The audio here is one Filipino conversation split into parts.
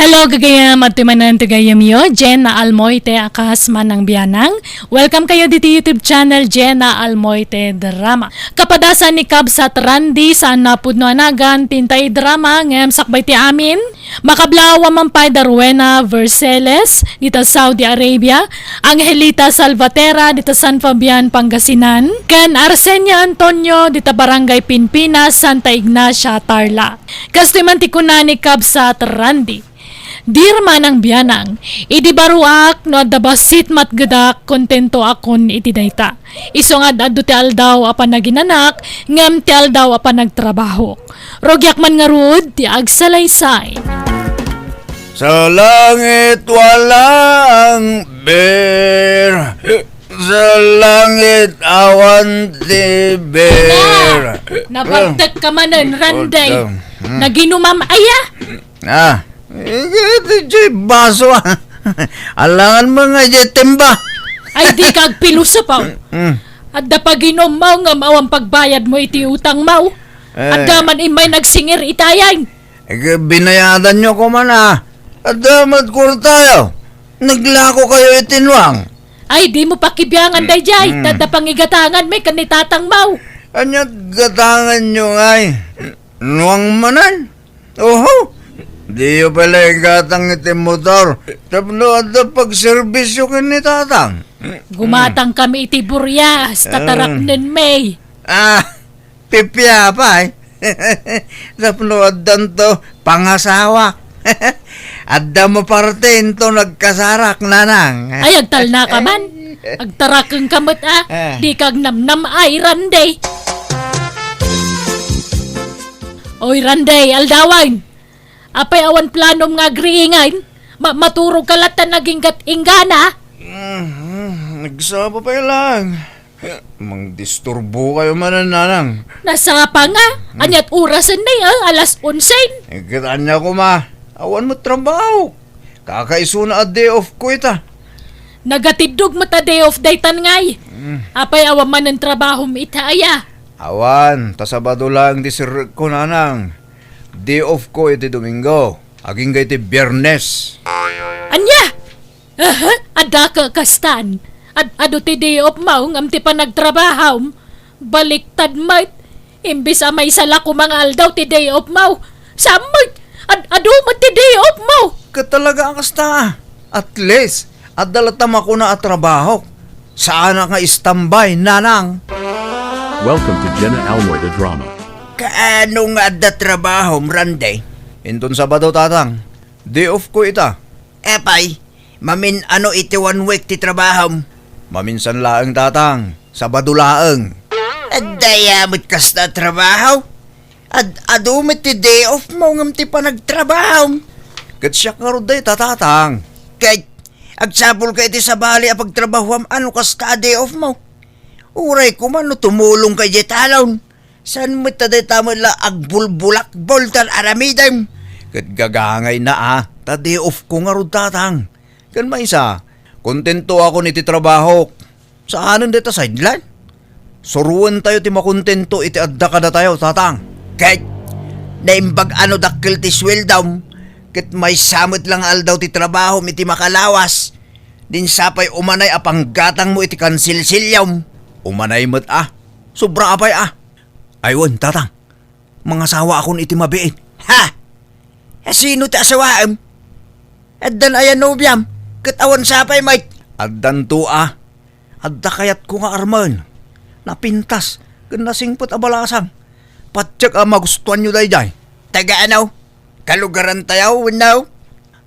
Hello, gagayam at timanan tagayam yo, Jenna Almoite akas manang biyanang. Welcome kayo dito YouTube channel Jenna Almoite Drama. Kapadasan ni Cab sa Trandi sa napudno anagan tintay drama ngem sakbay ti amin. Makablawa mampay Darwena Verceles dito Saudi Arabia, Angelita Salvatera dito San Fabian, Pangasinan, ken Arsenia Antonio dito Barangay Pinpinas, Santa Ignacia, Tarlac. Kastiman ti kunani Cab sa Trandi. Dirma ng biyanang, iti baruak no adda basit matgadak kontento akon iti dayta. Iso nga addo ti aldaw apan naginanak, ngem ti aldaw apan nagtrabaho. Rogyak man nga rud ti agsalaysay. Sa langit walang ber, sa langit awan ti ber. Nabartag ka manan, Randay. Naginumam aya. Iti baso alangan mga timba. Ay di kag pilusa pa. Adda paginom mau nga mawang pagbayad mo iti utang mau. Adda man imay nagsingir itayan. Binayadan nyo ko man Adda matkurtayo. Naglako kayo itinwang. Ay di mo pakibiyangan dayjay. Tanda pangigatangan may kanitatang mau. Anyat gatangan nyo ngay. Nuwang manan. Oho. Di yung pala igatang iti motor. Tapno adda pagservisyo kinitatang. Gumatang kami iti buryas. Tataraknen may. Pipya pa Tapno addan to pangasawa. Adda mo parten to nagkasarak nanang. Ay agtal na ka man. Agtarakeng kamot Di kag namnam ay Randay. Oy Randay, aldawan. Apay awan planom nga agriingan. Maturog kalatan naging ingana. Nagsapa pa lang. Mang disturbo kayo manananang. Nasapa nga. Anyat orasan na alas 11. Ikitaan niya ko awan mo trabaho. Kakaiso na a day off ko ita. Nagatidog mo ta day off daytan ngay. Apay awan man ang trabaho mo itaya. Awan, tasabado lang di sir ko nanang. Day off ko iti Domingo. Aging iti Biyernes. Anya? Ada ka kastan. Ado ti day off mo ngam ti pa nagtrabaho. Baliktad mat. Imbis may sala ko mga aldaw ti day off mo. Samot. Ado mo ti day off mo. Katalaga ang kasta. At least, adalatam ako na at trabaho. Saan nga istambay, nanang? Welcome to Jenna Almoite Drama. Kaano nga da trabaho, Randay? Inton Sabado, tatang. Day off ko ita. Epay, mamin ano iti 1 week ti trabaho? Maminsan laeng, tatang. Sabado laeng. Adayamit kas na trabaho? Adumit ti day off mo ngam ti pa nagtrabaho. Kat siya karuday, tatatang. Kahit agsapol ka iti sa bali a pagtrabaho ano kas ka day off mo? Uray ko man no tumulong kay jetalon. San mo taday tamo la agbulbulak boltan aramidem. Kat gagangay na taday off ko nga rod tatang. Kan may isa, kontento ako niti trabaho. Saanan dito sideline? Suruan tayo ti makontento iti adda kada tayo tatang. Kahit naimbag ano dakil ti sweldaw. Kat may samot lang aldaw ti trabaho iti makalawas. Din sapay umanay apang gatang mo iti kansilsilyam. Umanay mo't sobra apay Aywan, tatang. Mga sawa akong iti mabiit. Ha? Sino ti asawaan? Addan ayan nobyam. Katawan sapay, mate. Addan to Adda kayat ko nga arman. Napintas. Ganasingpot abalasang. Patsak magustuhan nyo day. Taga ano? Kalugaran tayo, winaw?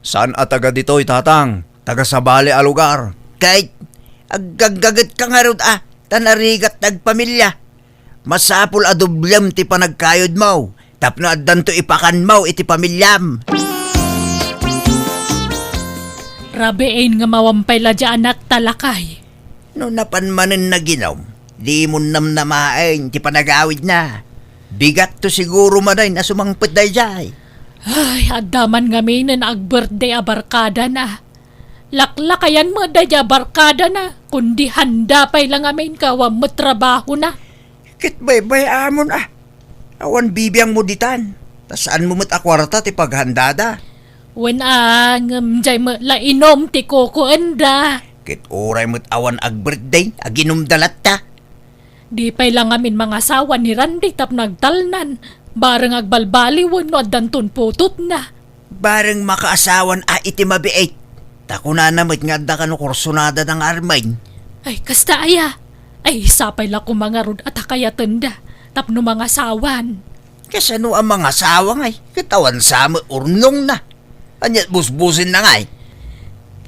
Saan taga dito'y tatang? Taga Sabali a lugar. Kahit agagagat ka nga rod tanarigat nagpamilya. Masapul adublam ti panagkayod mo. Tapno addan to ipakan mo iti pamilyam. Rabein nga mawampay la dyan at talakay. No napanmanin na ginom, di mo namnamain ti panagawid na. Bigat to siguro maday na sumangpit day jay. Ay, adaman nga minin ag-birthday a barkada na. Laklakayan mo day a barkada na. Kundi handa pa'y lang amin kawam mo trabaho na. Kit bay amon Awan bibiyang mo ditan. Tasaan mo mat akwarta ti paghandada? Wen jay mo la inom ti koko anda. Kit oray mo't awan ag birthday, aginom dalat ta. Di pay lang amin mga asawa ni Randy tap nagtalnan. Bareng agbalbaliwon no adantun putot na. Bareng makaasawan iti mabiait. Takuna namit nga da kano kursunada ng armain. Ay kasta aya. Ay sapay la ko mga rod at kaya tenda. Tapno mga asawan. Kasano ang mga asawa ngay? Kitawan sama urnong na. Anyat busbusin na ngay.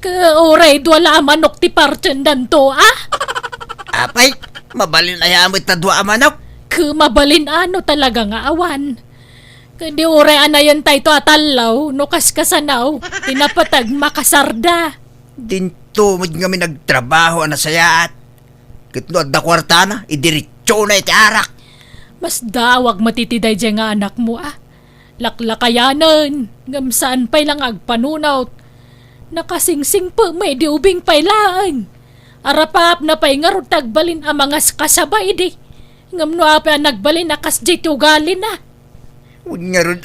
Kauray wala manok ti parchendan to Apay, mabalin ayamit na dua manok. Mabalin ano talaga nga awan. Kundi uray anayon tayo to atalaw, no kaskasanaw, tinapatag makasarda. Dinto mo kami nagtrabaho na sayaat. Kitno at da kwartana, idiritso na iti arak. Mas dawag matitiday dyan nga anak mo Laklakayanan, ngamsaan pa'y lang agpanunaw. Nakasingsing pa may di ubing pailaan. Arapap na pa'y nga tagbalin ang mga kasabay di. Ngamno apay nagbalin akas di tugalin na. Huwag nga ron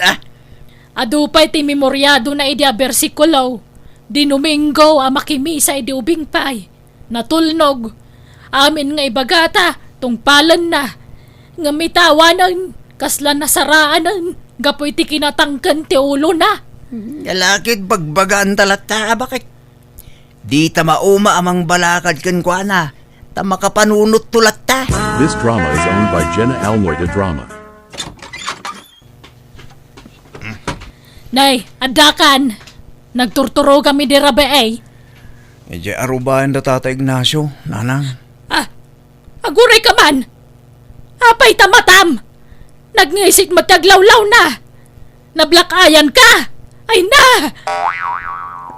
Adu pa'y ti memoryado na idi a bersikulo. Di Domingo a makimisa idi ubing pa'y. Natulnog. Amin nga ibagata, tungpalan na. Ngamitawanan, kasla nasaraanan. Gapoy ti kinatangkan ti ulo na. Galakit bagbagaan talata, bakit? Di ta mauma amang balakad kan kwa na. Ta makapanunot tulat ta. This drama is owned by Jenna Almoida Drama. Nay, adakan. Nagturturo kami di rabe Medyo arubahan da Tata Ignacio, nanang. Aguray ka man. Apay tamatam. Nagngisit magtaglawlaw na. Nablakayan ka. Ay na.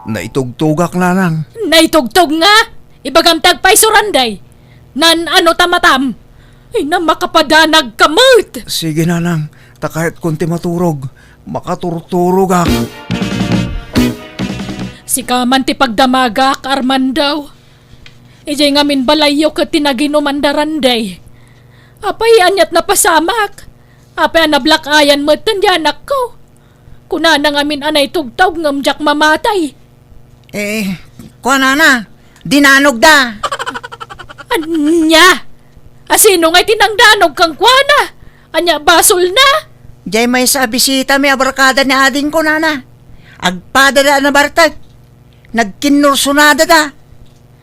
Naitugtugak, nanang. Naitugtog nga. Ibagam tagpay suranday. Nan ano tamatam. Ay na makapadanag kamot. Sige, nanang. Ta kahit kunti maturog, makaturturog ak. Si kaman ti pagdamagak Armandaw. Ijay ngamin balayo ka tinaginuman daranday. Apay anyat na pasamak. Apay nablakayan mo tandyanak ko. Kuna na ngamin anay tugtaw ngamjak mamatay. Kwa na. Dinanog da. Anya? Asino nga'y tinangdanog kang kwana? Anya basol na? Jay may sa bisita may abarkada ni ading ko, nana. Agpada da na bartag. Nagkinursunada da.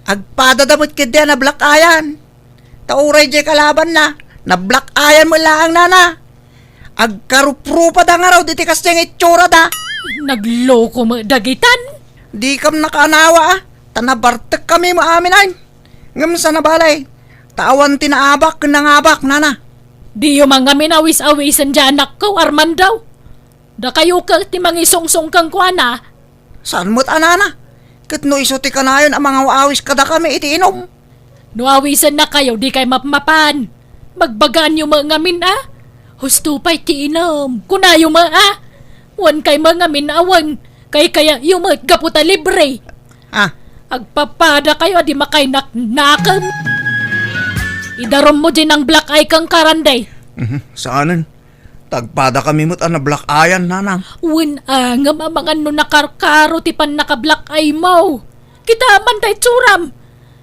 Agpada da mo't kidya na blakayan. Tauray jay kalaban na. Na blakayan mo lang, nana. Agkaruprupa da nga raw diti kas diyang itsura da. Nagloko mo dagitan? Di kam nakanawa tanabartek kami maaminain. Ngam sa nabalay. Tawan tinaabak nangabak, nana. Di yung mga minawis-awisan dyan anak ko, Armandaw. Da kayo ka ti mangisong-song kang kwana. Saan mo't anana? Kitno isuti ka na yun ang mga waawis kada kami iti inom. Nuawisan na kayo, di kay mapmapan. Magbagaan yung mga min Husto pa'y ti inom. Kuna yung mga Wan kay mga minawan. Kay kaya yung mga gaputa libre. Agpapada kayo, di makay naknakam. Idarom mo din ang black eye kang karanday. Saanan? Tagpada kami mo't na black ayan, nanang. Wan nga mga no nakarkaro ti pan naka-black eye mo. Kita man tay tsuram.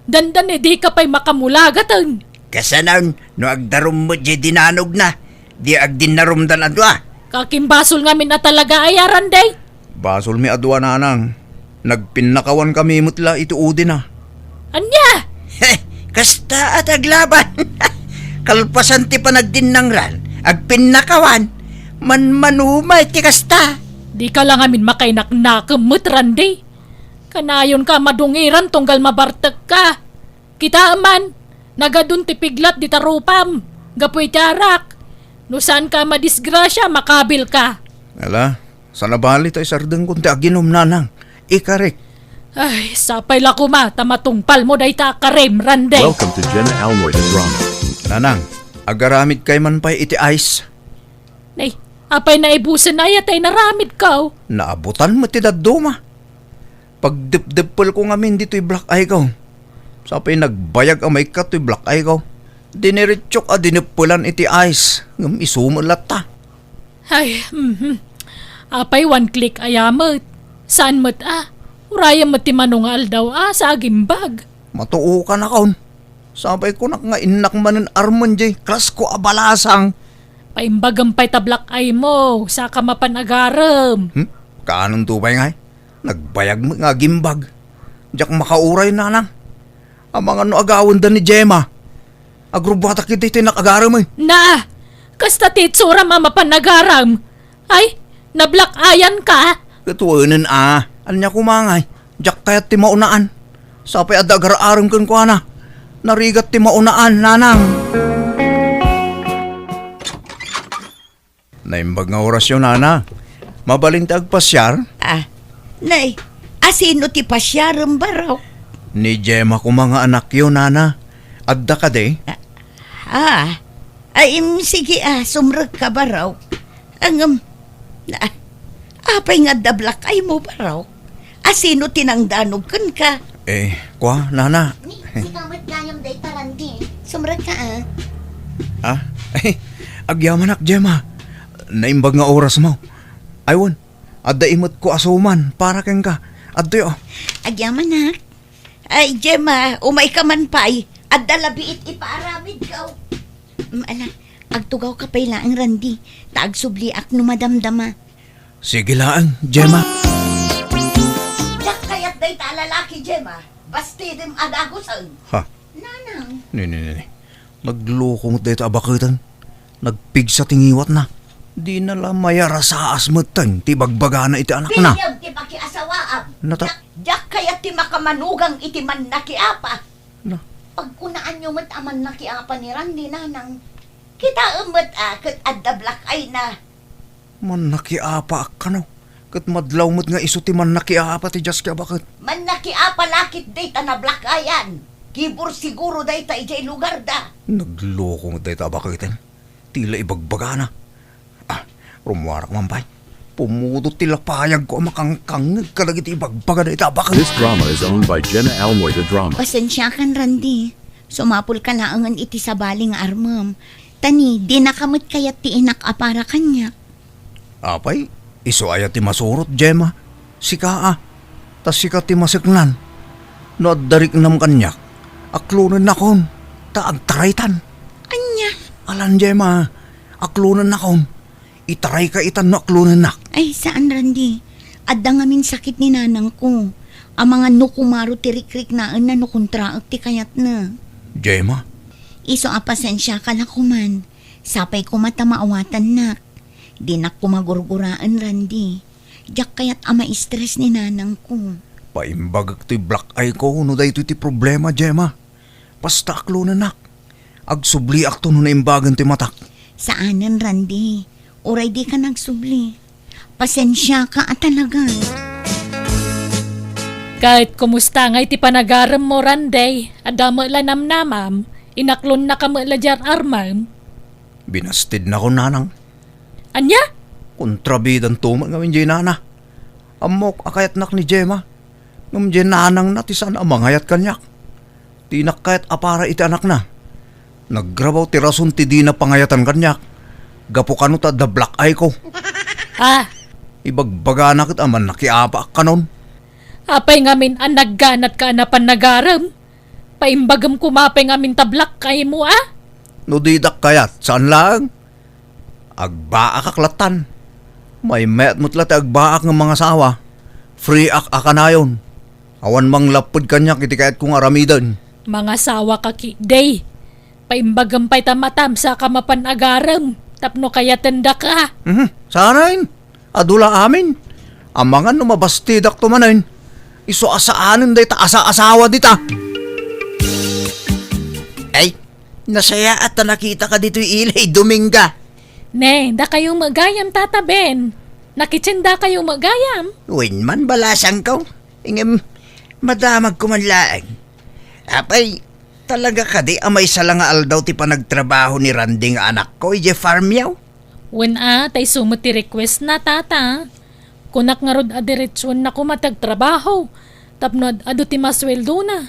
Dandan di ka pa'y makamulagatan. Kasanan, no agdarom mo di dinanog na. Di agdinarom dan adwa. Kakimbasol ngamin na talaga ayaran day. Basol mi adwa, nanang. Nagpinakawan kami mutla ituudi na. Anya? Kasta at aglaban. Kalpasan ti panagdinangran. Agpinakawan. Manumay ti kasta. Di ka lang amin makainaknakamot, Randy. Kanayon ka madungiran tunggal mabartag ka. Kita man, nagadun ti piglat di tarupam. Gapoy tiarak. No saan ka madisgrasya, makabil ka. Ala, sa nabali tayo sardeng kunti aginom, nanang. Ikarik. Ay, sapay la kuma, tamatungpal mo day ta karem, Randy. Welcome to Jenna Almoida Drama. Nanang, agaramid kay man pa'y iti ice. Nay, apay na ibusan na yatay naramid ka. Naabutan mo ti daduma. Pagdip-dipol ko ngamin dito'y black eye ko. Sapay nagbayag ang may kato'y black eye ko. Diniritsok dinipulan iti ice. Ngam isumulat ta. Ay, apay one click ayamot. Saan mo't Uraya mo't ti manong aldaw sa agimbag. Matuo ka na kaon. Sabay ko nga inak manan arman jay, klas ko abalasang. Paimbagam pa'y tablak ay mo, sa kamapanagaram. Kaanong tubay nga nagbayag mo nga gimbag. Diyak makauray na nang. Ang mga no agawan da ni Gemma. Agrubata kita ito nakagaram eh. Na, kasta titsura mamapanagaram. Ay, nablak ayan ka. Katuwanan anya kumangay. Diyak kaya't ti maunaan. Sapay adagar-aram kan ko na. Narigat ti maunaan, nanang. Naimbag nga orasyon, nana. Mabalintag pasyar. Nay, asino ti pasyaram baraw? Ni Gemma ko mga anak yun, nana. Adda ka de. Sige sumrag ka baraw. Apay nga dablak ay mo baraw. Asino tinangdanog kan ka? Kwa, nana. Si kamat gayam day tarandi. Sumrag ka Agyaman ak, Gemma. Naimbag nga oras mo. Aywan, adda imot ko asuman para keng ka. Adda yo. Agyaman na. Ay, Gemma, umay ka man pa'y. At dalabiit ipaaramid ka. Agtugaw ka pa'y laang randi. Taag subli ak numadamdama. Sige lang, Gemma. Yak kayat day talalaki, Gemma. Basti dim adagusan. Ha? Nanang. Ni. Nagloko mo dito abakitan. Nagpig sa tingiwat na. Di na lang mayara sa asmatan. Tibagbaga na iti anak na. Pilyam ti pakiasawaam. Nata- Jak kayat ti makamanugang iti man nakiapa. Na. Pagkunaan nyo mat aman nakiapa ni Randy, nanang. Kita umat kat addablak ay na. Man nakiapa ak ka no. Kat madlaw mo't nga iso ti man nakiapa ti Diyas kaya bakit. Man nakiapa lakit day ta na blak ayan. Kibur siguro day ta ijay lugar da. Nagloko mo dito abakitan. Tila ibagbaga na. Rumuwarak man pa'y. Pumutot tila payag ko makangkang kalagit ibagbaga na itabakit. This drama is owned by Jenna Almoita Drama. Pasensya kan, Randy. Sumapul ka laangan iti sa baling armam. Tani, di nakamot kayat ti inak apara kanya. Apay, iso ayat ti masurot, Gemma. Sika tas sika ti masiklan. No darik nam kanyak. Aklunan na kon. Taag taraytan. Anya? Alan, Gemma. Aklunan na kon. Itaray ka itan no aklunan nak. Ay, saan, Randy? Adda ngamin sakit ni nanang ko. Ang mga nukumaro tirik-rik naan na nukontraak ti kayat na. Gemma, Iso pasensya ka na kuman. Sapay ko mata maawatan nak. Di na kumagurguraan, Randy. Diyak kayat ama stress ni nanang ko. paimbagak ti black eye ko no da ito ti problema, Gemma. Basta aklunan nak. Agsubli ak to no naimbagan ti matak. Saanan, Randy? Uray di ka nagsubli. Pasensya ka talaga. Kahit kumusta nga iti panagaram mo, Randay, adamo la namnamam, inaklon na kamo la jar armam. Binastid na ko, nanang. Anya? Kontrabidan tuman ngamin dyan, nana. Amok akayat nak ni Gemma. Ngam dyan nanang na ti sana amangayat kanyak. Tinak kayat apara iti anak na. Naggrabaw ti rason ti di na pangayatan kanyak. Gapo kano ta da black eye ko. Ibagbaga na kit aman nakiapa kanon. Apay ngamin ang nagganat ka na panagaram. Paimbagam kumapay ngamin tablak kay mo No didak kayat, saan lang? Agbaak aklatan. May met mutlat agbaak ng mga sawa. Free ak akanayon. Awan mang lapod kanyak iti kayat kong aramidan. Mga sawa ka day. Paimbagam pa'y tamatam sa kamapanagaram. Tapno kaya tanda ka. Sanain. Adula amin. Ang mga numabastidak tumanin. Iso asaanin day ta asa-asawa dita. Ay, nasaya at nakita ka dito ilay Dominga. Ne, da kayong magayam tataben. Nakitsinda kayong magayam. Win man balasang ko. Ingem, madamag kumanlaang. Apay, talaga ka di amay salanga aldaw ti panagtrabaho ni Randy nga anak ko, ije farm yaw. Wen tay sumuti request na tata. Kunak nga rod adiretsyon na kumatagtrabaho. Tapno adu ti masweldo na.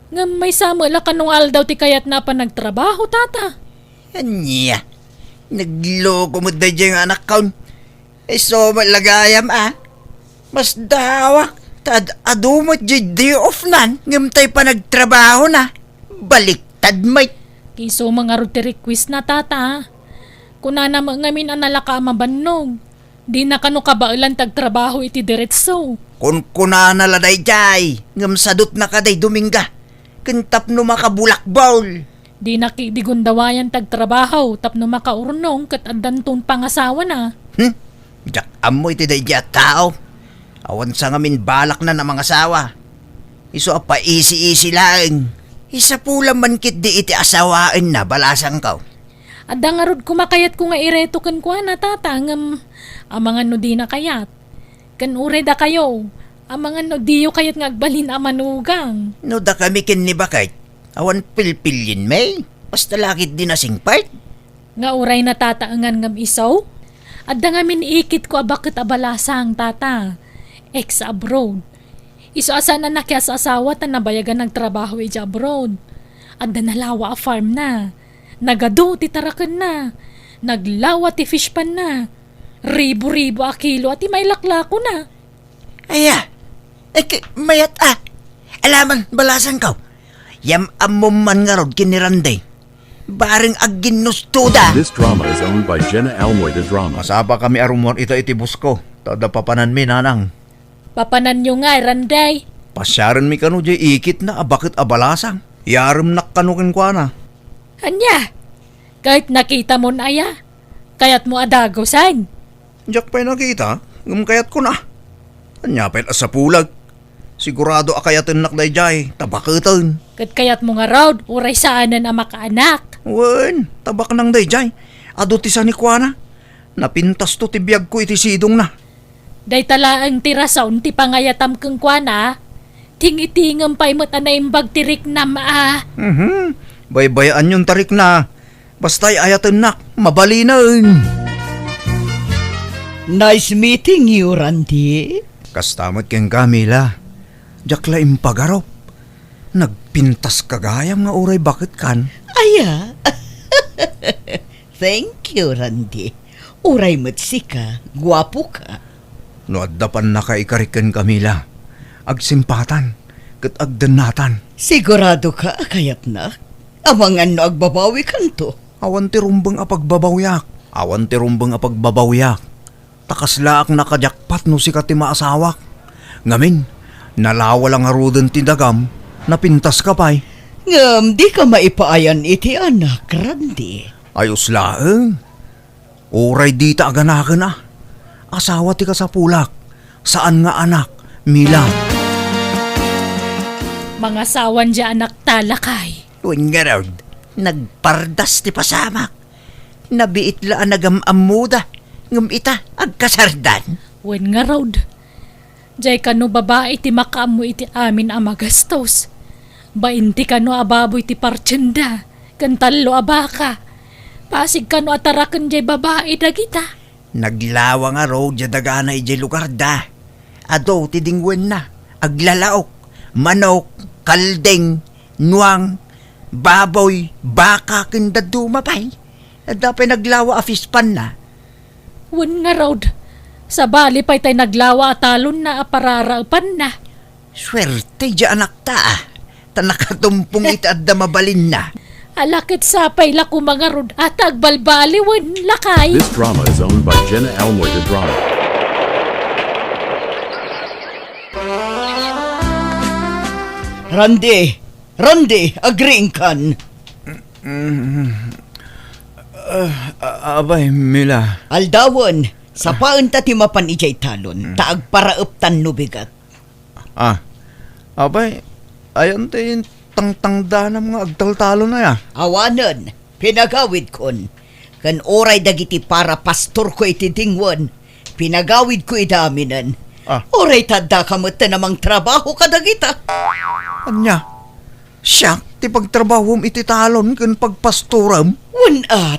Nga may samala kanong aldaw ti kayat na pa nagtrabaho tata. Anya, nagloko mo da dyan anak ko. So malagayam Mas dawak. Tad adumot jay day off nan. Ngamtay pa nagtrabaho na. Baliktad may. Kiso mga roti request na tata. Kuna na ngamin analaka mabannog. Di na kano kabailan tagtrabaho iti diretso. Kun kuna na laday jay. Ngamsadot na kaday Dominga. Kentap no makabulak bowl. Di na kidigundawayan tagtrabaho tapno makaurnong kat adanton pangasawa na. Jak amoy ti day jay tao. Awan sa ngamin balak na mga asawa. Iso apa easy lang. Isa pula man kit di iti asawaan na balasang kaw. Adda nga rod kumakayat ko nga ireto kan kwa na tata ngam amangan no di na kayat. Kan ure da kayo. Amangan no diyo kayat nga agbalin amanugang. No da kami kin ni bakit. Awan pilpilin may. Basta lakit din na singpart. Nga uray na tataangan ngam isaw. Adda nga miniikit ko abakit abalasang tata. Ex abroad. Iso asan na nakya sa asawa ta nabayagan nagtrabaho iti abroad. Adda nalawa a farm na. Nagado ti tarakan na. Naglawa ti fish pan na. Ribo-ribo a kilo at may laklako na. Aya. Mayat Alaman balasan kaw. Yam amom man nga rod kiniranday. Baring agin nustuda. This drama is owned by Jenna Almoy the Drama. Masaba kami arumon ita iti busko. Tada papanan mi nanang. Papanan nyo nga, Randay. Pasyaran mi kanu jay ikit na abakit abalasang. Yaram nak kanukin kwa na. Anya, kahit nakita mo na aya, kayat mo adagosan. Diyak pa'y nakita, kayat ko na. Anya pa'y asa pulag. Sigurado akayatin nak day jay, tabakitan. Kat kayat mo nga raw, uray saanan ang makaanak. Wen, tabak nang day jay. Ado ti sa ni kwa na. Napintas to ti biyag ko iti sidong na. Day tala ang tirasaon ti pangayatam kang kwa tingitingam pa'y mata na imbag tirik na maa. Baybayaan yung tarik na. Basta'y ayatin nak, mabalinan. Nice meeting you, Randy. Kastamot keng Camila. Jakla impagarop. Nagpintas kagayam nga uray bakit kan. Aya. Thank you, Randy. Uray matsika, guwapo ka. No addapan na kaikarikan Camila. Agsimpatan, kat agdanatan. Sigurado ka, kayat na. Amangan no agbabawi kanto. Awan ti rumbang apagbabawyak. Awan ti rumbang apagbabawyak. Takaslaak nakajakpat no si katima asawak. Ngamin, nalawa lang arudan ti dagam, napintas ka pa'y. Ngam, di ka maipaayan iti anak, Randy. Ayos laeng. Uray di ta aganakan na. Asawa ti ka sa pulak. Saan nga anak, Mila? Mga sawan dya anak talakay. Uwan nga raw, nagpardas ti pasamak. Nabiit laan nagamamuda. Ngam ita, agkasardan. Wen nga raw. Diyay kano babae ti makaamu iti amin ang magastos. Bainti kano ababoy ti partsenda. Kantalo abaka. Pasig kano atarakan diyay babae dagita. Naglawa nga raw dya dagana ijay lugar da. Ado tidingwen na. Aglalaok, manok, kaldeng, nuang, baboy, baka kindaduma pa'y. Dapay naglawa afispan na. Wen nga raw. Sa bali pa'y tay naglawa at talon na apararaupan na. Swerte dya anak ta. Tanakatumpong ita at mabalin na. Alakit sapay lako mga rod at agbalbali wen lakay. This drama is owned by Jenna Almoy the Drama. Randy, agreeing kan. Abay, Mila. Aldawon, sa paan ta timapan ijay talon, taag parauptan no bigat. Abay, ayan tayo tangtangda ng mga agtaltalo na ya. Awanan, pinagawid kon. Kan oray dagiti para pastor ko iti dingwan, pinagawid ko idaminan. Oray tadda kamot na namang trabaho ka dagita. Anya, siya, ti pagtrabahom iti talon kan pagpastoram.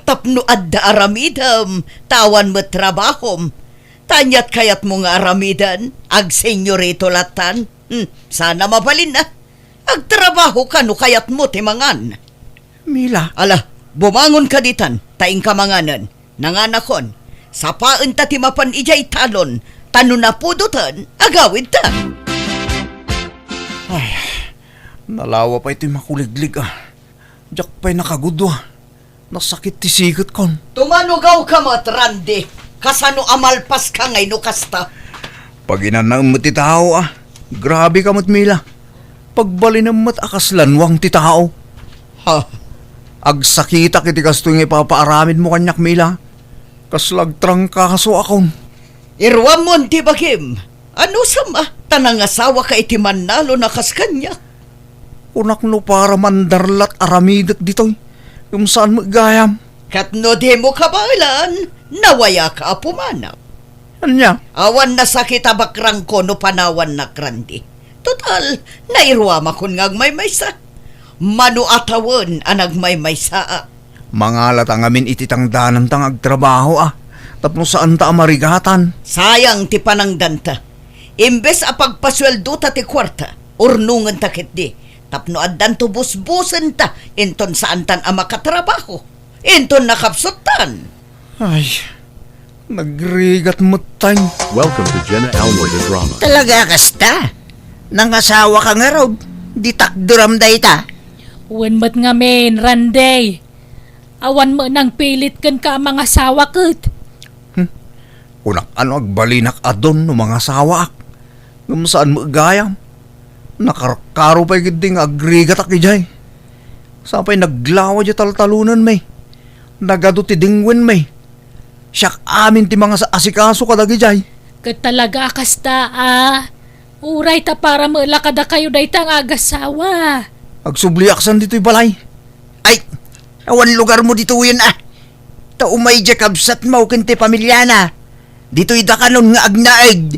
Tapno adda aramidam, tawan mo trabahom. Tanyat kayat mo nga aramidan, ag senyorito latan. Sana mabalin na. Agtrabaho ka no kayat mo timangan. Mila. Ala, bumangon ka ditan, taing kamanganan. Nanganakon, sa paan ta timapan ijay talon, Tano na pudutan, agawid ta. Nalawa pa ito'y makuliglig Diyak pa'y nakagudwa. Nasakit ti sigat kon. Tumanugaw ka mat, Randy. Kasano amalpas ka ngay no kasta. Pag inanang mo ti tao grabe ka mat Mila. Pagbali na mat akaslanwang ti tao. Ha? Agsakita kiti kasto yung ipapaaramid mo kanyak Mila. Kaslagtrang kakaso akon. Irwam mo ti bagim. Ano sama? Tanang asawa ka iti manalo na kaskanya. Kunak no para mandarlat aramidat ditoy. Yung saan mo gayam. Katno di mo kabailan, nawaya ka apumanaw. Anya? Awan na sakit abakrang ko no panawan na Randy. Total, nairwama kun ngag may maysa. Manu atawon anag may maysa. Mangalat ang amin ititang danan tang agtrabaho Tapno saan ta amarigatan. Sayang ti panangdanta. Imbes a pagpasweldo ta ti kwarta, urnungan ta di. Tapno addan to busbusen ta, inton saan tan a makatrabaho. Inton nakapsutan. Ay, nagrigat mo tang. Welcome to Jenna Almoy the Drama. Talaga kasta? Nangasawa ka nga raw, di takduram day ta. Uwan mat nga men, Randay. Awan mo nang pilit kan ka mga sawa kat. Kunak ano agbalinak adon no mga sawak. Ngam saan mo gayam. Nakarkaro pa'y giding agrigat akijay. Sapay naglawa di taltalunan may. Nagado ti dingwin may. Siyak amin ti mga asikaso kadagijay. Kat talaga kasta Uray ta para mailakada kayo day tang agasawa. Agsubliaksan dito'y balay. Ay, awan lugar mo dito yun Taumay di kabsat mo kinti pamilyana. Dito'y dakanon nga agnaeg.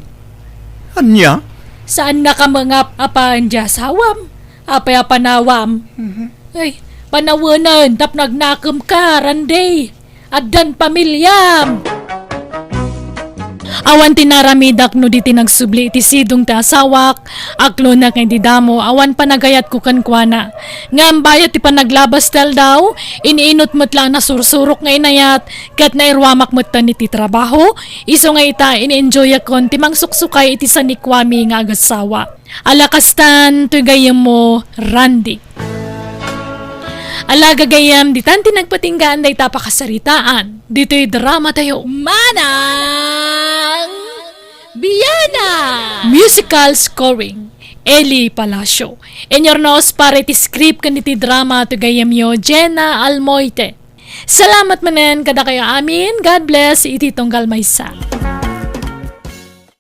Anya? Saan na ka mga apaan dya sawam? Apay apanawam. Ay, panawanan, tap nagnakam ka, Randay. Addan pamilyam. Awan tinaramidak no di tinagsubli iti sidong ti asawak, aklo na kay di damo, awan panagayat ko kankwana. Ngam bayat ti panaglabas tel daw, iniinot mo't lang na sursurok nga inayat, kat nairwamak mo't tan iti trabaho, iso nga ita ini-enjoy akon ti mangsuksukay iti sanikwami nga agasawa. Alakastan, tuy gayam mo, Randy. Alaga gayam, di tanti nagpatinggaan day tapakasaritaan. Dito'y drama tayo, Manang Biyana! Musical scoring, Eli Palacio. Enyornos para iti script kaniti drama to gayam yo, Jenna Almoite. Salamat manen kada kayo amin. God bless, iti tunggal maysa.